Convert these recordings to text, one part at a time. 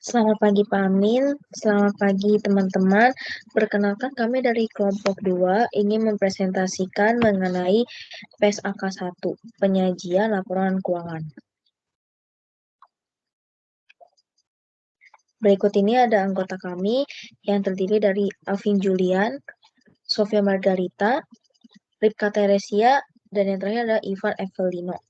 Selamat pagi Pak Amin, selamat pagi teman-teman. Perkenalkan kami dari kelompok 2 ingin mempresentasikan mengenai PSAK 1, penyajian laporan keuangan. Berikut ini ada anggota kami yang terdiri dari Alvin Julian, Sofia Margarita, Ripka Teresia, dan yang terakhir ada Ivan Evelino.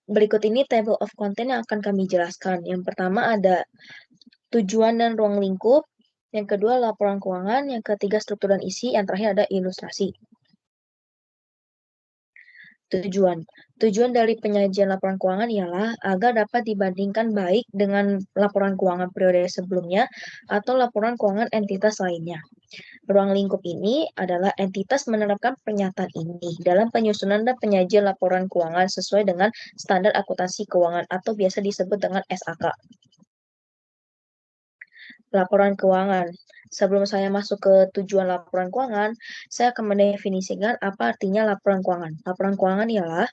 Berikut ini table of content yang akan kami jelaskan. Yang pertama ada tujuan dan ruang lingkup, yang kedua laporan keuangan, yang ketiga struktur dan isi, yang terakhir ada ilustrasi. Tujuan. Tujuan dari penyajian laporan keuangan ialah agar dapat dibandingkan baik dengan laporan keuangan periode sebelumnya atau laporan keuangan entitas lainnya. Ruang lingkup ini adalah entitas menerapkan pernyataan ini dalam penyusunan dan penyajian laporan keuangan sesuai dengan standar akuntansi keuangan atau biasa disebut dengan SAK. Laporan keuangan. Sebelum saya masuk ke tujuan laporan keuangan, saya akan mendefinisikan apa artinya laporan keuangan. Laporan keuangan ialah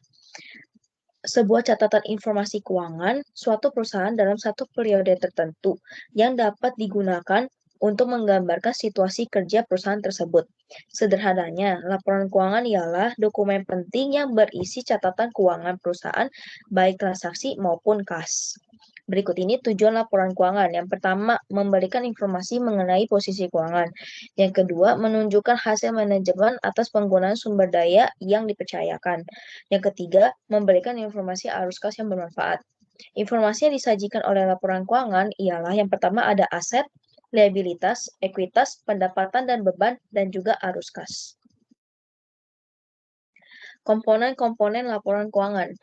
sebuah catatan informasi keuangan suatu perusahaan dalam satu periode tertentu yang dapat digunakan untuk menggambarkan situasi kerja perusahaan tersebut. Sederhananya, laporan keuangan ialah dokumen penting yang berisi catatan keuangan perusahaan, baik transaksi maupun kas. Berikut ini tujuan laporan keuangan. Yang pertama, memberikan informasi mengenai posisi keuangan. Yang kedua, menunjukkan hasil manajemen atas penggunaan sumber daya yang dipercayakan. Yang ketiga, memberikan informasi arus kas yang bermanfaat. Informasi yang disajikan oleh laporan keuangan ialah yang pertama ada aset, liabilitas, ekuitas, pendapatan dan beban, dan juga arus kas. Komponen-komponen laporan keuangan.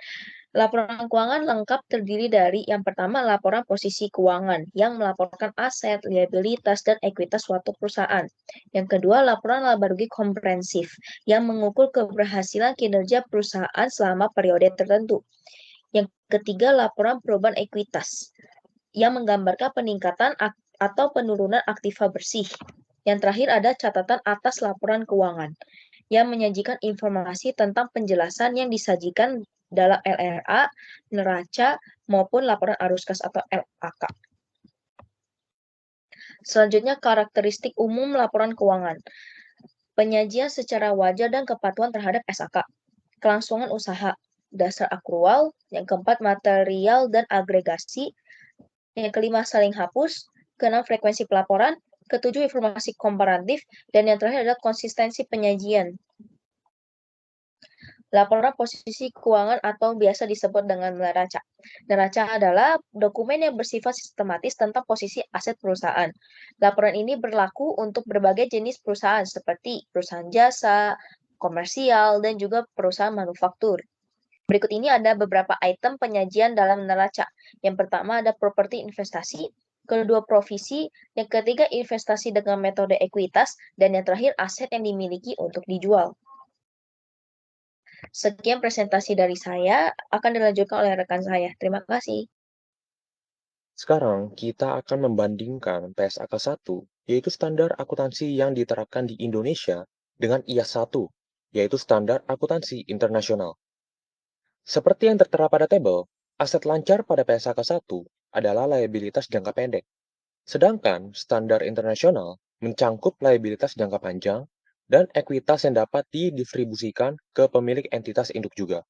Laporan keuangan lengkap terdiri dari yang pertama laporan posisi keuangan yang melaporkan aset, liabilitas, dan ekuitas suatu perusahaan. Yang kedua, laporan laba rugi komprehensif yang mengukur keberhasilan kinerja perusahaan selama periode tertentu. Yang ketiga, laporan perubahan ekuitas yang menggambarkan peningkatan atau penurunan aktiva bersih. Yang terakhir ada catatan atas laporan keuangan yang menyajikan informasi tentang penjelasan yang disajikan dalam LRA, neraca, maupun laporan arus kas atau LAK. Selanjutnya, karakteristik umum laporan keuangan. Penyajian secara wajar dan kepatuhan terhadap SAK. Kelangsungan usaha, dasar akrual. Yang keempat, material dan agregasi. Yang kelima, saling hapus. Keenam, frekuensi pelaporan. Ketujuh, informasi komparatif. Dan yang terakhir adalah konsistensi penyajian. Laporan posisi keuangan atau biasa disebut dengan neraca. Neraca adalah dokumen yang bersifat sistematis tentang posisi aset perusahaan. Laporan ini berlaku untuk berbagai jenis perusahaan seperti perusahaan jasa, komersial, dan juga perusahaan manufaktur. Berikut ini ada beberapa item penyajian dalam neraca. Yang pertama ada properti investasi, kedua provisi, yang ketiga investasi dengan metode ekuitas, dan yang terakhir aset yang dimiliki untuk dijual. Sekian presentasi dari saya, akan dilanjutkan oleh rekan saya. Terima kasih. Sekarang kita akan membandingkan PSAK 1, yaitu standar akuntansi yang diterapkan di Indonesia, dengan IAS 1, yaitu standar akuntansi internasional. Seperti yang tertera pada tabel, aset lancar pada PSAK 1 adalah liabilitas jangka pendek, sedangkan standar internasional mencangkup liabilitas jangka panjang dan ekuitas yang dapat didistribusikan ke pemilik entitas induk juga.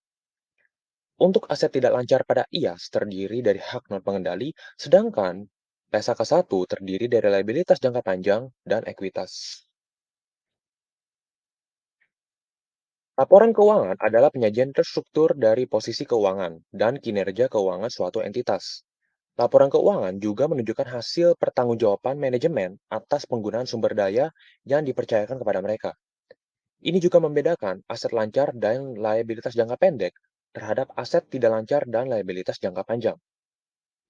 Untuk aset tidak lancar pada IAS terdiri dari hak non-pengendali, sedangkan PSAK 1 terdiri dari liabilitas jangka panjang dan ekuitas. Laporan keuangan adalah penyajian terstruktur dari posisi keuangan dan kinerja keuangan suatu entitas. Laporan keuangan juga menunjukkan hasil pertanggungjawaban manajemen atas penggunaan sumber daya yang dipercayakan kepada mereka. Ini juga membedakan aset lancar dan liabilitas jangka pendek terhadap aset tidak lancar dan liabilitas jangka panjang.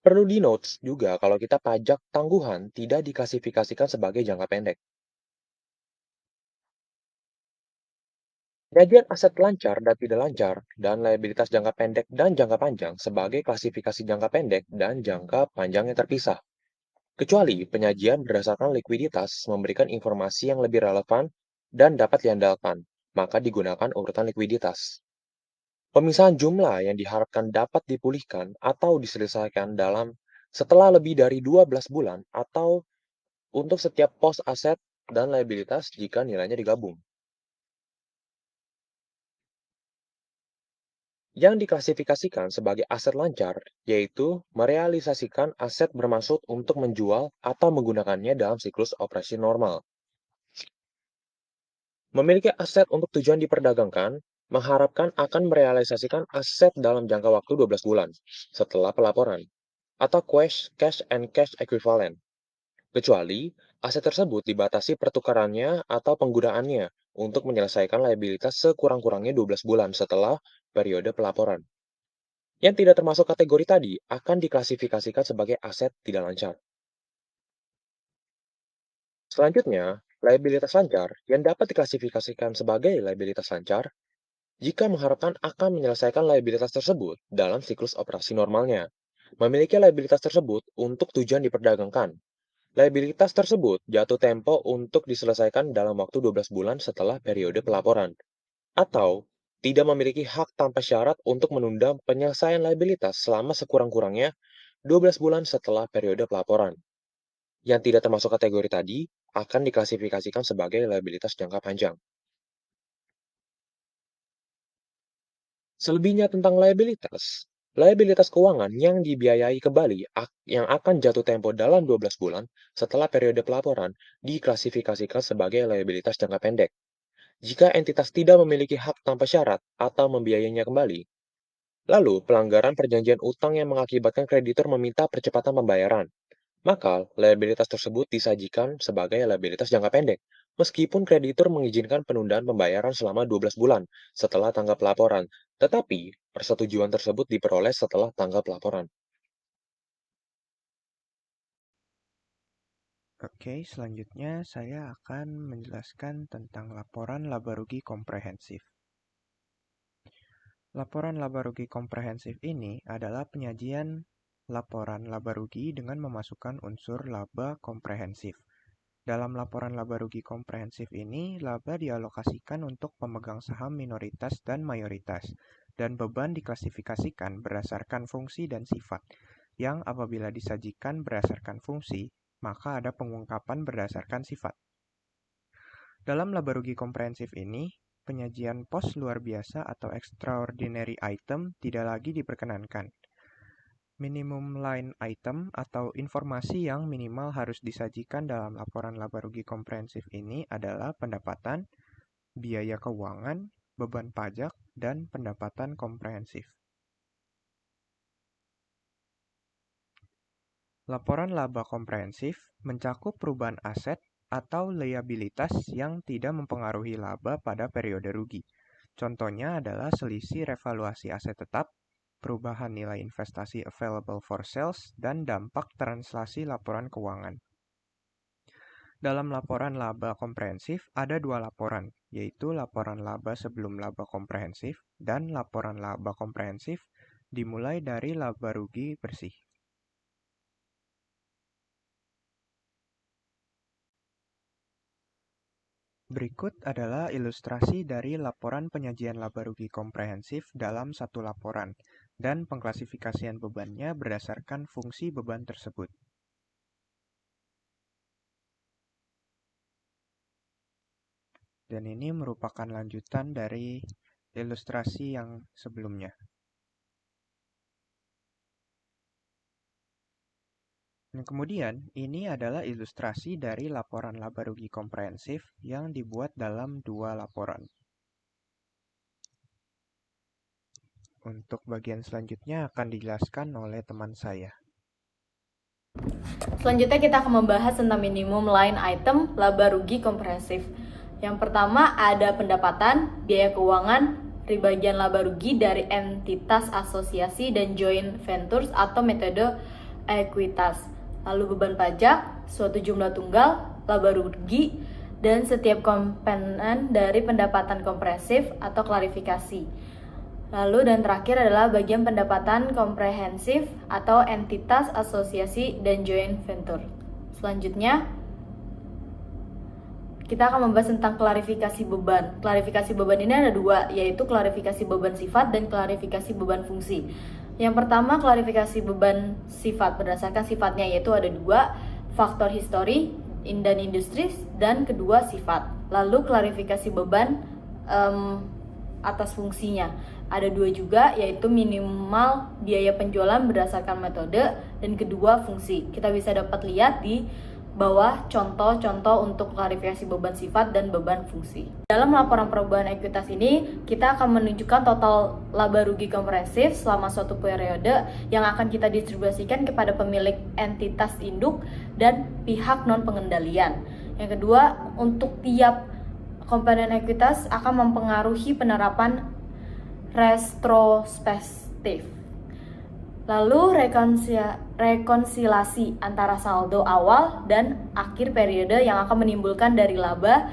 Perlu di-notes juga kalau kita pajak tangguhan tidak diklasifikasikan sebagai jangka pendek. Penyajian aset lancar dan tidak lancar, dan liabilitas jangka pendek dan jangka panjang sebagai klasifikasi jangka pendek dan jangka panjang yang terpisah. Kecuali penyajian berdasarkan likuiditas memberikan informasi yang lebih relevan dan dapat diandalkan, maka digunakan urutan likuiditas. Pemisahan jumlah yang diharapkan dapat dipulihkan atau diselesaikan setelah lebih dari 12 bulan atau untuk setiap pos aset dan liabilitas jika nilainya digabung. Yang diklasifikasikan sebagai aset lancar, yaitu merealisasikan aset bermaksud untuk menjual atau menggunakannya dalam siklus operasi normal. Memiliki aset untuk tujuan diperdagangkan, mengharapkan akan merealisasikan aset dalam jangka waktu 12 bulan setelah pelaporan, atau cash and cash equivalent, kecuali aset tersebut dibatasi pertukarannya atau penggunaannya untuk menyelesaikan liabilitas sekurang-kurangnya 12 bulan setelah periode pelaporan. Yang tidak termasuk kategori tadi akan diklasifikasikan sebagai aset tidak lancar. Selanjutnya, liabilitas lancar yang dapat diklasifikasikan sebagai liabilitas lancar jika mengharapkan akan menyelesaikan liabilitas tersebut dalam siklus operasi normalnya. Memiliki liabilitas tersebut untuk tujuan diperdagangkan. Liabilitas tersebut jatuh tempo untuk diselesaikan dalam waktu 12 bulan setelah periode pelaporan. Atau tidak memiliki hak tanpa syarat untuk menunda penyelesaian liabilitas selama sekurang-kurangnya 12 bulan setelah periode pelaporan. Yang tidak termasuk kategori tadi akan diklasifikasikan sebagai liabilitas jangka panjang. Selebihnya tentang liabilitas keuangan yang dibiayai kembali yang akan jatuh tempo dalam 12 bulan setelah periode pelaporan diklasifikasikan sebagai liabilitas jangka pendek. Jika entitas tidak memiliki hak tanpa syarat atau membiayainya kembali, lalu pelanggaran perjanjian utang yang mengakibatkan kreditur meminta percepatan pembayaran, maka liabilitas tersebut disajikan sebagai liabilitas jangka pendek, meskipun kreditur mengizinkan penundaan pembayaran selama 12 bulan setelah tanggal pelaporan, tetapi persetujuan tersebut diperoleh setelah tanggal pelaporan. Oke, selanjutnya saya akan menjelaskan tentang laporan laba rugi komprehensif. Laporan laba rugi komprehensif ini adalah penyajian laporan laba rugi dengan memasukkan unsur laba komprehensif. Dalam laporan laba rugi komprehensif ini, laba dialokasikan untuk pemegang saham minoritas dan mayoritas, dan beban diklasifikasikan berdasarkan fungsi dan sifat, yang apabila disajikan berdasarkan fungsi, maka ada pengungkapan berdasarkan sifat. Dalam laba rugi komprehensif ini, penyajian pos luar biasa atau extraordinary item tidak lagi diperkenankan. Minimum line item atau informasi yang minimal harus disajikan dalam laporan laba rugi komprehensif ini adalah pendapatan, biaya keuangan, beban pajak, dan pendapatan komprehensif. Laporan laba komprehensif mencakup perubahan aset atau liabilitas yang tidak mempengaruhi laba pada periode rugi. Contohnya adalah selisih revaluasi aset tetap, perubahan nilai investasi available for sales, dan dampak translasi laporan keuangan. Dalam laporan laba komprehensif ada dua laporan, yaitu laporan laba sebelum laba komprehensif dan laporan laba komprehensif dimulai dari laba rugi bersih. Berikut adalah ilustrasi dari laporan penyajian laba rugi komprehensif dalam satu laporan dan pengklasifikasian bebannya berdasarkan fungsi beban tersebut. Dan ini merupakan lanjutan dari ilustrasi yang sebelumnya. Dan kemudian, ini adalah ilustrasi dari laporan laba rugi komprehensif yang dibuat dalam dua laporan. Untuk bagian selanjutnya akan dijelaskan oleh teman saya. Selanjutnya kita akan membahas tentang minimum line item laba rugi komprehensif. Yang pertama ada pendapatan, biaya keuangan, bagian laba rugi dari entitas asosiasi dan joint ventures atau metode ekuitas. Lalu beban pajak, suatu jumlah tunggal, laba rugi, dan setiap komponen dari pendapatan komprehensif atau klarifikasi. Lalu dan terakhir adalah bagian pendapatan komprehensif atau entitas asosiasi dan joint venture. Selanjutnya kita akan membahas tentang klarifikasi beban. Klarifikasi beban ini ada dua, yaitu klarifikasi beban sifat dan klarifikasi beban fungsi. Yang pertama, klarifikasi beban sifat berdasarkan sifatnya, yaitu ada dua, faktor histori dan industri, dan kedua sifat. Lalu klarifikasi beban atas fungsinya ada dua juga, yaitu minimal biaya penjualan berdasarkan metode, dan kedua fungsi. Kita bisa dapat lihat di bawah contoh-contoh untuk klarifikasi beban sifat dan beban fungsi. Dalam laporan perubahan ekuitas ini, kita akan menunjukkan total laba rugi komprehensif selama suatu periode yang akan kita distribusikan kepada pemilik entitas induk dan pihak non pengendalian. Yang kedua, untuk tiap komponen ekuitas akan mempengaruhi penerapan retrospektif. Lalu rekonsiliasi antara saldo awal dan akhir periode yang akan menimbulkan dari laba,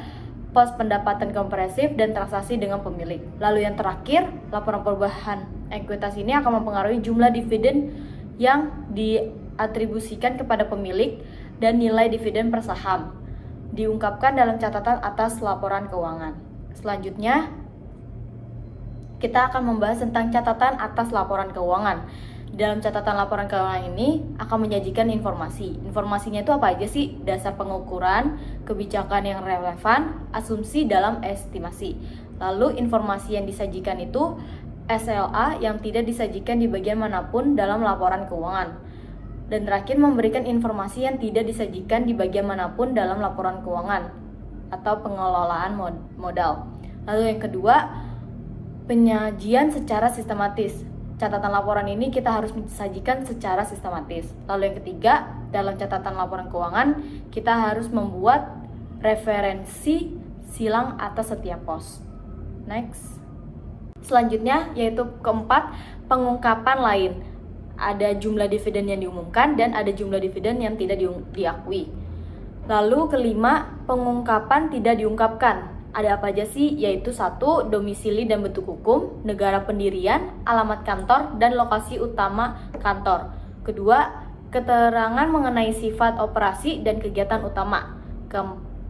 pos pendapatan komprehensif, dan transaksi dengan pemilik. Lalu yang terakhir, laporan perubahan ekuitas ini akan mempengaruhi jumlah dividen yang diatribusikan kepada pemilik dan nilai dividen per saham. Diungkapkan dalam catatan atas laporan keuangan. Selanjutnya, kita akan membahas tentang catatan atas laporan keuangan. Dalam catatan laporan keuangan ini akan menyajikan informasi. Informasinya itu apa aja sih? Dasar pengukuran, kebijakan yang relevan, asumsi dalam estimasi. Lalu informasi yang disajikan itu SLA yang tidak disajikan di bagian manapun dalam laporan keuangan. Dan terakhir, memberikan informasi yang tidak disajikan di bagian manapun dalam laporan keuangan atau pengelolaan modal. Lalu yang kedua, penyajian secara sistematis. Catatan laporan ini kita harus mensajikan secara sistematis. Lalu yang ketiga, dalam catatan laporan keuangan, kita harus membuat referensi silang atas setiap pos. Next. Selanjutnya, yaitu keempat, pengungkapan lain. Ada jumlah dividen yang diumumkan dan ada jumlah dividen yang tidak diakui. Lalu kelima, pengungkapan tidak diungkapkan. Ada apa aja sih? Yaitu 1. Domisili dan bentuk hukum, negara pendirian, alamat kantor, dan lokasi utama kantor. Kedua, keterangan mengenai sifat operasi dan kegiatan utama.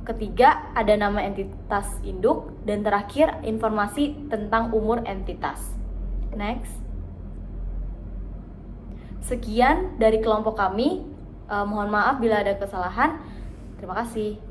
Ketiga, ada nama entitas induk. Dan terakhir, informasi tentang umur entitas. Next. Sekian dari kelompok kami. Mohon maaf bila ada kesalahan. Terima kasih.